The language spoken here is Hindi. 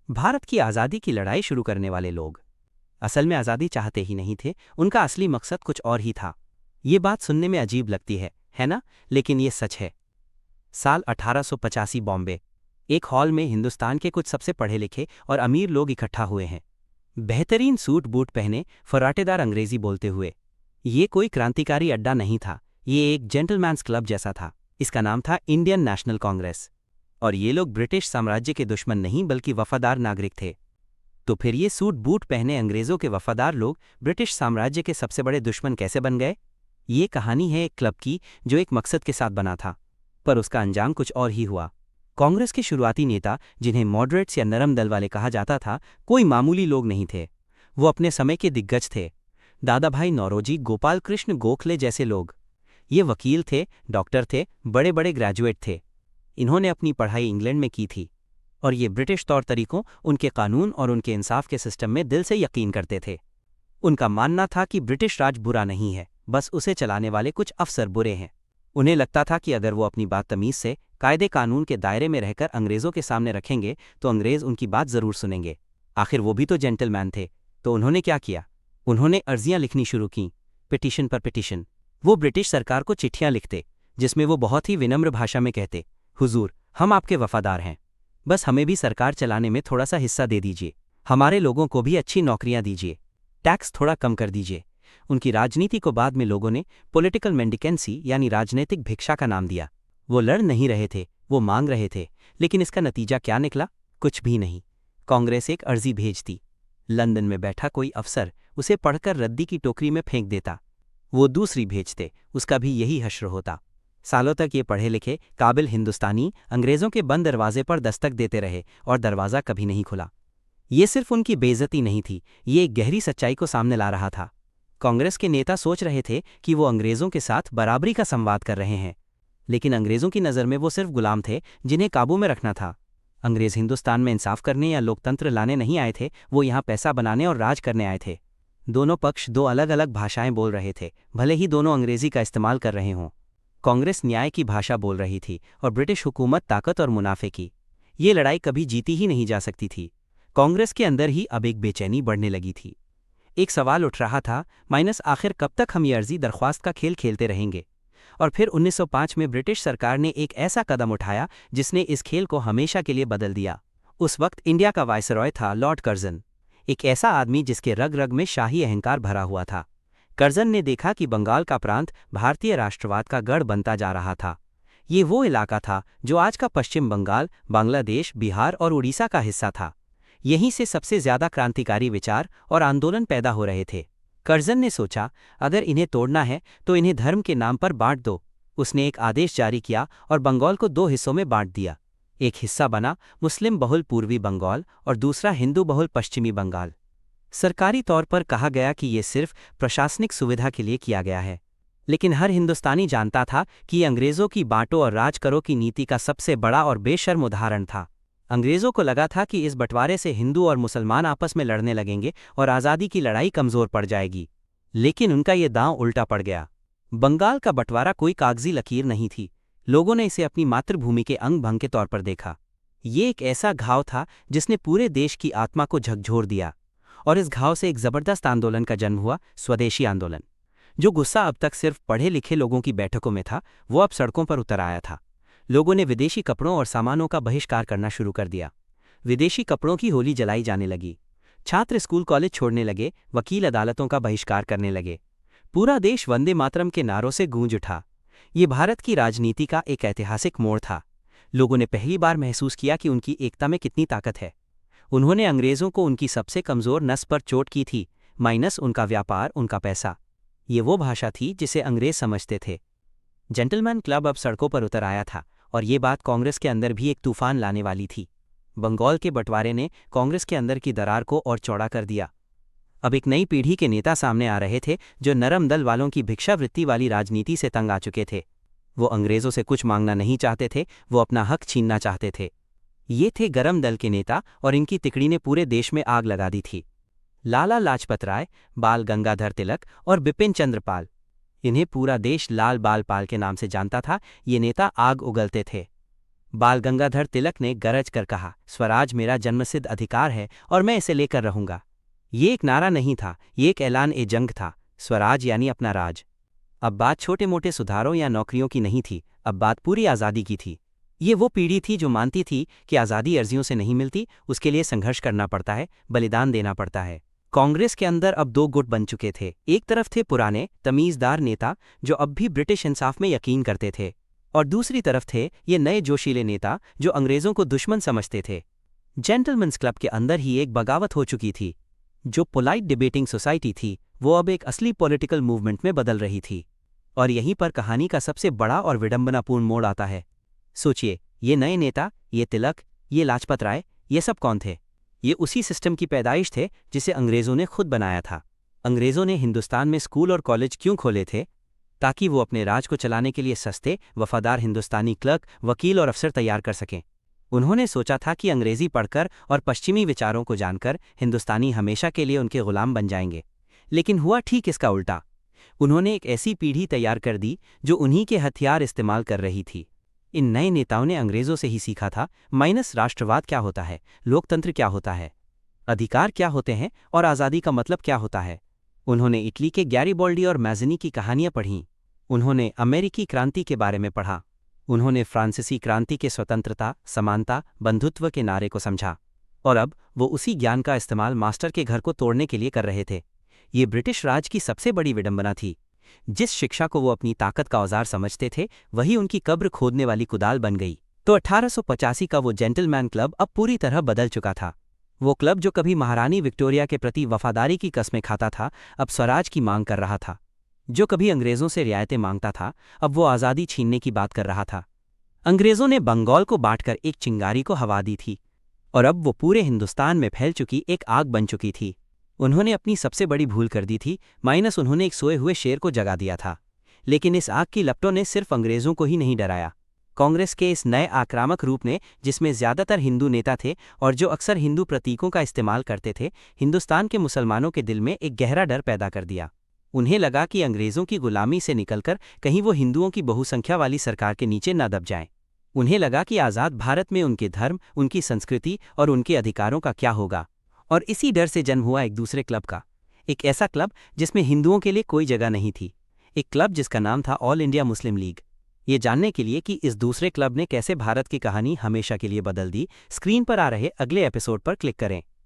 भारत की आज़ादी की लड़ाई शुरू करने वाले लोग असल में आज़ादी चाहते ही नहीं थे, उनका असली मकसद कुछ और ही था। ये बात सुनने में अजीब लगती है ना? लेकिन ये सच है। साल 1885 बॉम्बे, एक हॉल में हिंदुस्तान के कुछ सबसे पढ़े लिखे और अमीर लोग इकट्ठा हुए हैं। बेहतरीन सूट बूट पहने, फराटेदार अंग्रेजी बोलते हुए। ये कोई क्रांतिकारी अड्डा नहीं था, ये एक जेंटलमैन्स क्लब जैसा था। इसका नाम था इंडियन नेशनल कांग्रेस। और ये लोग ब्रिटिश साम्राज्य के दुश्मन नहीं बल्कि वफादार नागरिक थे। तो फिर ये सूट बूट पहने अंग्रेजों के वफादार लोग ब्रिटिश साम्राज्य के सबसे बड़े दुश्मन कैसे बन गए? ये कहानी है एक क्लब की जो एक मकसद के साथ बना था, पर उसका अंजाम कुछ और ही हुआ। कांग्रेस के शुरुआती नेता, जिन्हें मॉडरेट्स या नरम दल वाले कहा जाता था, कोई मामूली लोग नहीं थे। वो अपने समय के दिग्गज थे। दादा भाई नौरोजी, गोपाल कृष्ण गोखले जैसे लोग। ये वकील थे, डॉक्टर थे, बड़े बड़े ग्रेजुएट थे। इन्होंने अपनी पढ़ाई इंग्लैंड में की थी और ये ब्रिटिश तौर तरीकों, उनके कानून और उनके इंसाफ के सिस्टम में दिल से यकीन करते थे। उनका मानना था कि ब्रिटिश राज बुरा नहीं है, बस उसे चलाने वाले कुछ अफसर बुरे हैं। उन्हें लगता था कि अगर वो अपनी बात तमीज़ से, कायदे कानून के दायरे में रहकर अंग्रेज़ों के सामने रखेंगे तो अंग्रेज़ उनकी बात ज़रूर सुनेंगे। आखिर वो भी तो जेंटलमैन थे। तो उन्होंने क्या किया? उन्होंने अर्जियाँ लिखनी शुरू की, पिटीशन पर पिटीशन। वो ब्रिटिश सरकार को चिट्ठियाँ लिखते, जिसमें वो बहुत ही विनम्र भाषा में कहते, हुजूर, हम आपके वफादार हैं, बस हमें भी सरकार चलाने में थोड़ा सा हिस्सा दे दीजिए, हमारे लोगों को भी अच्छी नौकरियां दीजिए, टैक्स थोड़ा कम कर दीजिए। उनकी राजनीति को बाद में लोगों ने पॉलिटिकल मेंडिकेंसी यानी राजनीतिक भिक्षा का नाम दिया। वो लड़ नहीं रहे थे, वो मांग रहे थे। लेकिन इसका नतीजा क्या निकला? कुछ भी नहीं। कांग्रेस एक अर्जी भेजती, लंदन में बैठा कोई अफसर उसे पढ़कर रद्दी की टोकरी में फेंक देता। वो दूसरी भेजते, उसका भी यही हश्र होता। सालों तक ये पढ़े लिखे काबिल हिंदुस्तानी अंग्रेज़ों के बंद दरवाजे पर दस्तक देते रहे और दरवाज़ा कभी नहीं खुला। ये सिर्फ उनकी बेइज्जती नहीं थी, ये एक गहरी सच्चाई को सामने ला रहा था। कांग्रेस के नेता सोच रहे थे कि वो अंग्रेज़ों के साथ बराबरी का संवाद कर रहे हैं, लेकिन अंग्रेज़ों की नज़र में वो सिर्फ गुलाम थे जिन्हें काबू में रखना था। अंग्रेज़ हिंदुस्तान में इंसाफ करने या लोकतंत्र लाने नहीं आए थे, वो यहाँ पैसा बनाने और राज करने आए थे। दोनों पक्ष दो अलग अलग भाषाएं बोल रहे थे, भले ही दोनों अंग्रेज़ी का इस्तेमाल कर रहे हों। कांग्रेस न्याय की भाषा बोल रही थी और ब्रिटिश हुकूमत ताकत और मुनाफे की। ये लड़ाई कभी जीती ही नहीं जा सकती थी। कांग्रेस के अंदर ही अब एक बेचैनी बढ़ने लगी थी। एक सवाल उठ रहा था, आखिर कब तक हम ये अर्जी दरख्वास्त का खेल खेलते रहेंगे? और फिर 1905 में ब्रिटिश सरकार ने एक ऐसा कदम उठाया जिसने इस खेल को हमेशा के लिए बदल दिया। उस वक्त इंडिया का वायसरॉय था लॉर्ड कर्जन, एक ऐसा आदमी जिसके रग रग में शाही अहंकार भरा हुआ था। कर्जन ने देखा कि बंगाल का प्रांत भारतीय राष्ट्रवाद का गढ़ बनता जा रहा था। ये वो इलाका था जो आज का पश्चिम बंगाल, बांग्लादेश, बिहार और उड़ीसा का हिस्सा था। यहीं से सबसे ज्यादा क्रांतिकारी विचार और आंदोलन पैदा हो रहे थे। कर्जन ने सोचा, अगर इन्हें तोड़ना है तो इन्हें धर्म के नाम पर बांट दो। उसने एक आदेश जारी किया और बंगाल को दो हिस्सों में बांट दिया। एक हिस्सा बना मुस्लिम बहुल पूर्वी बंगाल और दूसरा हिंदू बहुल पश्चिमी बंगाल। सरकारी तौर पर कहा गया कि ये सिर्फ प्रशासनिक सुविधा के लिए किया गया है, लेकिन हर हिंदुस्तानी जानता था कि ये अंग्रेज़ों की बांटो और राज करो की नीति का सबसे बड़ा और बेशर्म उदाहरण था। अंग्रेज़ों को लगा था कि इस बंटवारे से हिंदू और मुसलमान आपस में लड़ने लगेंगे और आज़ादी की लड़ाई कमज़ोर पड़ जाएगी। लेकिन उनका ये दांव उल्टा पड़ गया। बंगाल का बंटवारा कोई कागजी लकीर नहीं थी। लोगों ने इसे अपनी मातृभूमि के अंग भंग के तौर पर देखा। ये एक ऐसा घाव था जिसने पूरे देश की आत्मा को झकझोर दिया। और इस घाव से एक ज़बरदस्त आंदोलन का जन्म हुआ, स्वदेशी आंदोलन। जो गुस्सा अब तक सिर्फ पढ़े लिखे लोगों की बैठकों में था, वो अब सड़कों पर उतर आया था। लोगों ने विदेशी कपड़ों और सामानों का बहिष्कार करना शुरू कर दिया। विदेशी कपड़ों की होली जलाई जाने लगी। छात्र स्कूल कॉलेज छोड़ने लगे, वकील अदालतों का बहिष्कार करने लगे। पूरा देश वंदे मातरम के नारों से गूंज उठा। ये भारत की राजनीति का एक ऐतिहासिक मोड़ था। लोगों ने पहली बार महसूस किया कि उनकी एकता में कितनी ताकत है। उन्होंने अंग्रेज़ों को उनकी सबसे कमज़ोर नस पर चोट की थी, माइनस उनका व्यापार, उनका पैसा। ये वो भाषा थी जिसे अंग्रेज़ समझते थे। जेंटलमैन क्लब अब सड़कों पर उतर आया था और ये बात कांग्रेस के अंदर भी एक तूफान लाने वाली थी। बंगाल के बंटवारे ने कांग्रेस के अंदर की दरार को और चौड़ा कर दिया। अब एक नई पीढ़ी के नेता सामने आ रहे थे जो नरम दल वालों की भिक्षावृत्ति वाली राजनीति से तंग आ चुके थे। वो अंग्रेज़ों से कुछ मांगना नहीं चाहते थे, वो अपना हक छीनना चाहते थे। ये थे गरम दल के नेता और इनकी तिकड़ी ने पूरे देश में आग लगा दी थी। लाला लाजपत राय, बाल गंगाधर तिलक और बिपिन चंद्र पाल। इन्हें पूरा देश लाल बाल पाल के नाम से जानता था। ये नेता आग उगलते थे। बाल गंगाधर तिलक ने गरज कर कहा, स्वराज मेरा जन्मसिद्ध अधिकार है और मैं इसे लेकर रहूंगा। ये एक नारा नहीं था, ये एक ऐलान-ए-जंग था। स्वराज यानी अपना राज। अब बात छोटे मोटे सुधारों या नौकरियों की नहीं थी, अब बात पूरी आज़ादी की थी। ये वो पीढ़ी थी जो मानती थी कि आज़ादी अर्जियों से नहीं मिलती, उसके लिए संघर्ष करना पड़ता है, बलिदान देना पड़ता है। कांग्रेस के अंदर अब दो गुट बन चुके थे। एक तरफ थे पुराने तमीज़दार नेता जो अब भी ब्रिटिश इंसाफ में यकीन करते थे, और दूसरी तरफ थे ये नए जोशीले नेता जो अंग्रेज़ों को दुश्मन समझते थे। जेंटलमैन्स क्लब के अंदर ही एक बगावत हो चुकी थी। जो पोलाइट डिबेटिंग सोसाइटी थी वो अब एक असली पॉलिटिकल मूवमेंट में बदल रही थी। और यहीं पर कहानी का सबसे बड़ा और विडंबनापूर्ण मोड़ आता है। सोचिए, ये नए नेता, ये तिलक, ये लाजपत राय, ये सब कौन थे? ये उसी सिस्टम की पैदाइश थे जिसे अंग्रेज़ों ने खुद बनाया था। अंग्रेज़ों ने हिंदुस्तान में स्कूल और कॉलेज क्यों खोले थे? ताकि वो अपने राज को चलाने के लिए सस्ते, वफादार हिंदुस्तानी क्लर्क, वकील और अफसर तैयार कर सकें। उन्होंने सोचा था कि अंग्रेज़ी पढ़कर और पश्चिमी विचारों को जानकर हिंदुस्तानी हमेशा के लिए उनके गुलाम बन जाएंगे। लेकिन हुआ ठीक इसका उल्टा। उन्होंने एक ऐसी पीढ़ी तैयार कर दी जो उन्हीं के हथियार इस्तेमाल कर रही थी। इन नए नेताओं ने अंग्रेज़ों से ही सीखा था माइनस राष्ट्रवाद क्या होता है, लोकतंत्र क्या होता है, अधिकार क्या होते हैं और आज़ादी का मतलब क्या होता है। उन्होंने इटली के गैरिबॉल्डी और मैज़नी की कहानियाँ पढ़ीं। उन्होंने अमेरिकी क्रांति के बारे में पढ़ा। उन्होंने फ्रांसीसी क्रांति के स्वतंत्रता, समानता, बंधुत्व के नारे को समझा। और अब वो उसी ज्ञान का इस्तेमाल मास्टर के घर को तोड़ने के लिए कर रहे थे। ये ब्रिटिश राज की सबसे बड़ी विडंबना थी। जिस शिक्षा को वो अपनी ताकत का औजार समझते थे, वही उनकी कब्र खोदने वाली कुदाल बन गई। तो 1885 का वो जेंटलमैन क्लब अब पूरी तरह बदल चुका था। वो क्लब जो कभी महारानी विक्टोरिया के प्रति वफादारी की कस्में खाता था, अब स्वराज की मांग कर रहा था। जो कभी अंग्रेज़ों से रियायतें मांगता था, अब वो आज़ादी छीनने की बात कर रहा था। अंग्रेज़ों ने बंगाल को बांटकर एक चिंगारी को हवा दी थी, और अब वो पूरे हिंदुस्तान में फैल चुकी एक आग बन चुकी थी। उन्होंने अपनी सबसे बड़ी भूल कर दी थी, माइनस उन्होंने एक सोए हुए शेर को जगा दिया था। लेकिन इस आग की लपटों ने सिर्फ अंग्रेज़ों को ही नहीं डराया। कांग्रेस के इस नए आक्रामक रूप ने, जिसमें ज़्यादातर हिंदू नेता थे और जो अक्सर हिंदू प्रतीकों का इस्तेमाल करते थे, हिंदुस्तान के मुसलमानों के दिल में एक गहरा डर पैदा कर दिया। उन्हें लगा कि अंग्रेज़ों की गुलामी से निकलकर कहीं वो हिंदुओं की बहुसंख्या वाली सरकार के नीचे न दब जाएं। उन्हें लगा कि आज़ाद भारत में उनके धर्म, उनकी संस्कृति और उनके अधिकारों का क्या होगा। और इसी डर से जन्म हुआ एक दूसरे क्लब का, एक ऐसा क्लब जिसमें हिंदुओं के लिए कोई जगह नहीं थी। एक क्लब जिसका नाम था ऑल इंडिया मुस्लिम लीग। ये जानने के लिए कि इस दूसरे क्लब ने कैसे भारत की कहानी हमेशा के लिए बदल दी, स्क्रीन पर आ रहे अगले एपिसोड पर क्लिक करें।